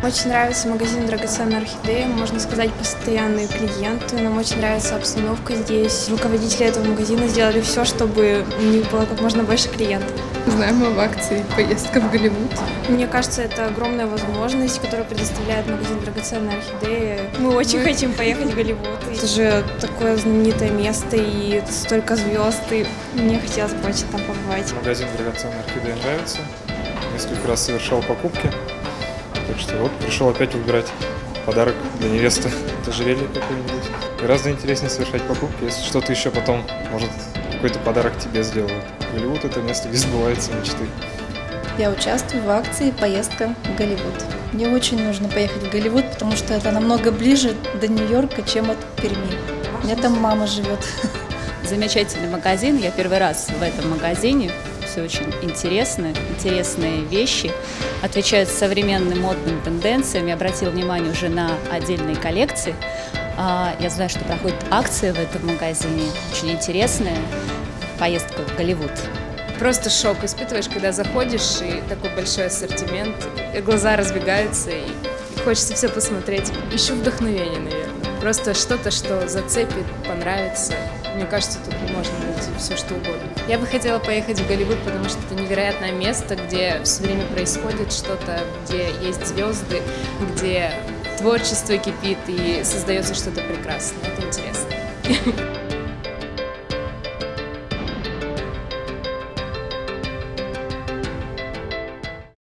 Очень нравится магазин «Драгоценная орхидея». Можно сказать, постоянные клиенты. Нам очень нравится обстановка здесь. Руководители этого магазина сделали все, чтобы у них было как можно больше клиентов. Знаем об акции «Поездка в Голливуд». Мне кажется, это огромная возможность, которую предоставляет магазин «Драгоценная орхидея». Мы очень хотим поехать в Голливуд. Это же такое знаменитое место и столько звезд, и мне хотелось бы очень там побывать. Магазин «Драгоценная орхидея» нравится. Несколько раз совершал покупки. Так что вот пришел опять выбирать подарок для невесты. Это ожерелье какое-нибудь. Гораздо интереснее совершать покупки, если что-то еще потом, может, какой-то подарок тебе сделают. Голливуд — это место, где сбываются мечты. Я участвую в акции «Поездка в Голливуд». Мне очень нужно поехать в Голливуд, потому что это намного ближе до Нью-Йорка, чем от Перми. У меня там мама живет. Замечательный магазин. Я первый раз в этом магазине. Все очень интересно, интересные вещи, отвечают современным модным тенденциям. Я обратила внимание уже на отдельные коллекции. Я знаю, что проходит акция в этом магазине, очень интересная поездка в Голливуд. Просто шок испытываешь, когда заходишь, и такой большой ассортимент, и глаза разбегаются, и хочется все посмотреть. Ищу вдохновение, наверное. Просто что-то, что зацепит, понравится. Мне кажется, тут можно найти все, что угодно. Я бы хотела поехать в Голливуд, потому что это невероятное место, где все время происходит что-то, где есть звезды, где творчество кипит и создается что-то прекрасное. Это интересно.